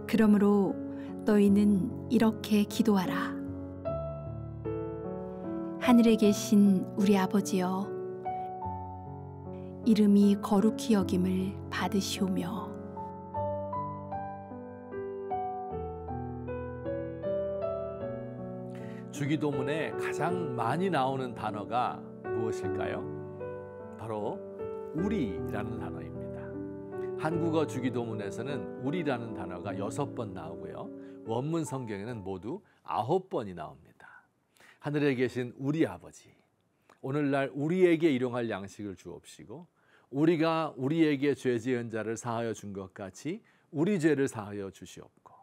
그러므로 너희는 이렇게 기도하라. 하늘에 계신 우리 아버지여, 이름이 거룩히 여김을 받으시오며 주기도문에 가장 많이 나오는 단어가 무엇일까요? 바로 우리라는 단어입니다. 한국어 주기도문에서는 우리라는 단어가 6번 나오고요. 원문 성경에는 모두 9번이 나옵니다. 하늘에 계신 우리 아버지, 오늘날 우리에게 일용할 양식을 주옵시고 우리가 우리에게 죄 지은 자를 사하여 준 것 같이 우리 죄를 사하여 주시옵고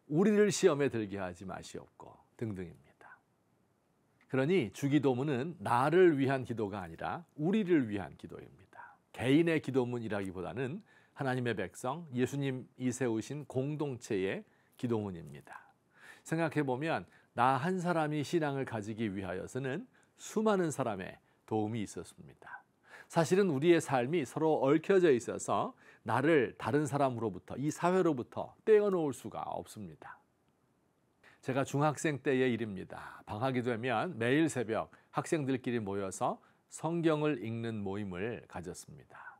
우리를 시험에 들게 하지 마시옵고 등등입니다. 그러니 주기도문은 나를 위한 기도가 아니라 우리를 위한 기도입니다. 개인의 기도문이라기보다는 하나님의 백성, 예수님이 세우신 공동체의 기도문입니다. 생각해보면 나 한 사람이 신앙을 가지기 위하여서는 수많은 사람의 도움이 있었습니다. 사실은 우리의 삶이 서로 얽혀져 있어서 나를 다른 사람으로부터, 이 사회로부터 떼어놓을 수가 없습니다. 제가 중학생 때의 일입니다. 방학이 되면 매일 새벽 학생들끼리 모여서 성경을 읽는 모임을 가졌습니다.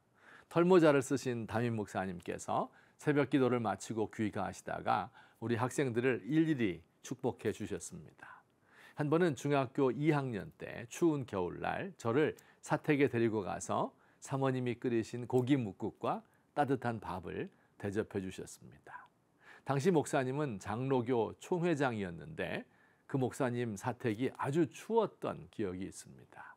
털모자를 쓰신 담임 목사님께서 새벽 기도를 마치고 귀가하시다가 우리 학생들을 일일이 축복해 주셨습니다. 한 번은 중학교 2학년 때 추운 겨울날 저를 사택에 데리고 가서 사모님이 끓이신 고기 뭇국과 따뜻한 밥을 대접해 주셨습니다. 당시 목사님은 장로교 총회장이었는데 그 목사님 사택이 아주 추웠던 기억이 있습니다.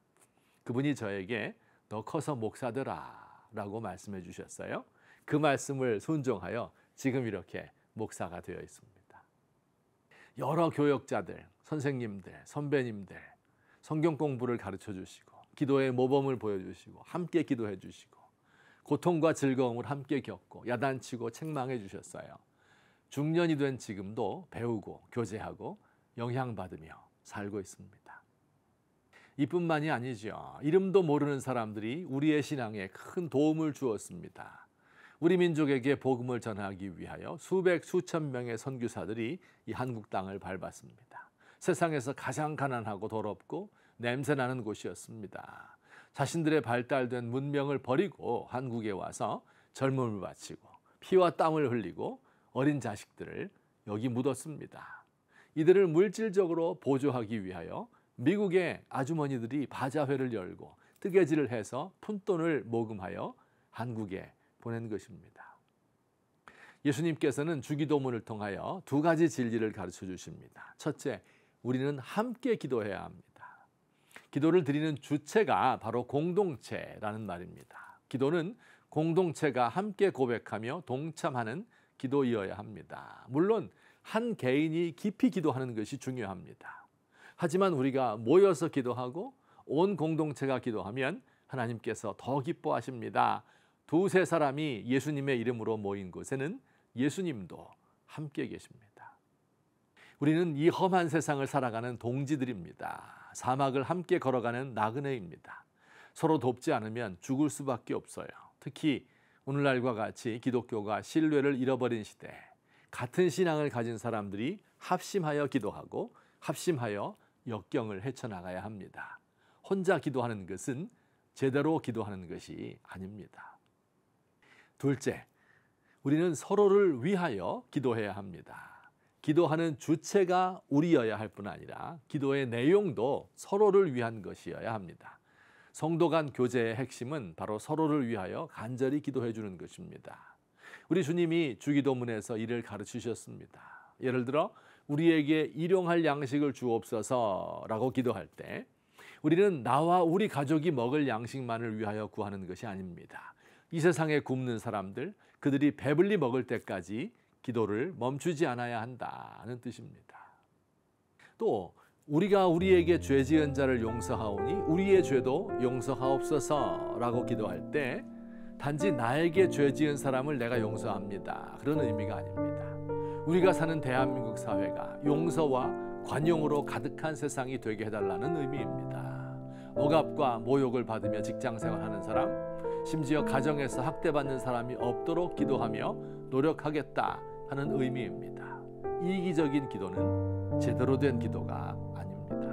그분이 저에게 너 커서 목사 되라 라고 말씀해 주셨어요. 그 말씀을 순종하여 지금 이렇게 목사가 되어 있습니다. 여러 교역자들, 선생님들, 선배님들 성경 공부를 가르쳐 주시고 기도의 모범을 보여주시고 함께 기도해 주시고 고통과 즐거움을 함께 겪고 야단치고 책망해 주셨어요. 중년이 된 지금도 배우고 교제하고 영향받으며 살고 있습니다. 이뿐만이 아니죠. 이름도 모르는 사람들이 우리의 신앙에 큰 도움을 주었습니다. 우리 민족에게 복음을 전하기 위하여 수백 수천 명의 선교사들이 이 한국 땅을 밟았습니다. 세상에서 가장 가난하고 더럽고 냄새나는 곳이었습니다. 자신들의 발달된 문명을 버리고 한국에 와서 젊음을 바치고 피와 땀을 흘리고 어린 자식들을 여기 묻었습니다. 이들을 물질적으로 보조하기 위하여 미국의 아주머니들이 바자회를 열고 뜨개질을 해서 푼돈을 모금하여 한국에 보낸 것입니다. 예수님께서는 주기도문을 통하여 두 가지 진리를 가르쳐 주십니다. 첫째, 우리는 함께 기도해야 합니다. 기도를 드리는 주체가 바로 공동체라는 말입니다. 기도는 공동체가 함께 고백하며 동참하는 기도이어야 합니다. 물론 한 개인이 깊이 기도하는 것이 중요합니다. 하지만 우리가 모여서 기도하고 온 공동체가 기도하면 하나님께서 더 기뻐하십니다. 두세 사람이 예수님의 이름으로 모인 곳에는 예수님도 함께 계십니다. 우리는 이 험한 세상을 살아가는 동지들입니다. 사막을 함께 걸어가는 나그네입니다. 서로 돕지 않으면 죽을 수밖에 없어요. 특히 오늘날과 같이 기독교가 신뢰를 잃어버린 시대, 같은 신앙을 가진 사람들이 합심하여 기도하고 합심하여 역경을 헤쳐나가야 합니다. 혼자 기도하는 것은 제대로 기도하는 것이 아닙니다. 둘째, 우리는 서로를 위하여 기도해야 합니다. 기도하는 주체가 우리여야 할 뿐 아니라 기도의 내용도 서로를 위한 것이어야 합니다. 성도 간 교제의 핵심은 바로 서로를 위하여 간절히 기도해 주는 것입니다. 우리 주님이 주기도문에서 이를 가르치셨습니다. 예를 들어 우리에게 일용할 양식을 주옵소서라고 기도할 때 우리는 나와 우리 가족이 먹을 양식만을 위하여 구하는 것이 아닙니다. 이 세상에 굶는 사람들, 그들이 배불리 먹을 때까지 기도를 멈추지 않아야 한다는 뜻입니다. 또 우리가 우리에게 죄 지은 자를 용서하오니 우리의 죄도 용서하옵소서라고 기도할 때 단지 나에게 죄 지은 사람을 내가 용서합니다. 그런 의미가 아닙니다. 우리가 사는 대한민국 사회가 용서와 관용으로 가득한 세상이 되게 해달라는 의미입니다. 억압과 모욕을 받으며 직장생활하는 사람, 심지어 가정에서 학대받는 사람이 없도록 기도하며 노력하겠다. 하는 의미입니다. 이기적인 기도는 제대로 된 기도가 아닙니다.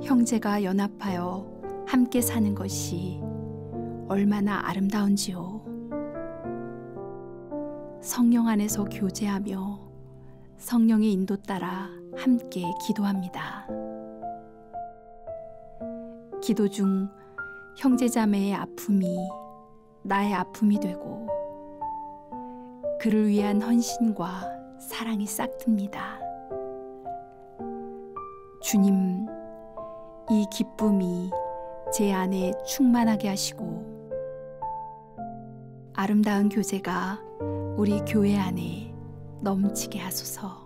형제가 연합하여 함께 사는 것이 얼마나 아름다운지요. 성령 안에서 교제하며 성령의 인도 따라 함께 기도합니다. 기도 중 형제자매의 아픔이 나의 아픔이 되고 그를 위한 헌신과 사랑이 싹틉니다. 주님, 이 기쁨이 제 안에 충만하게 하시고 아름다운 교제가 우리 교회 안에 넘치게 하소서.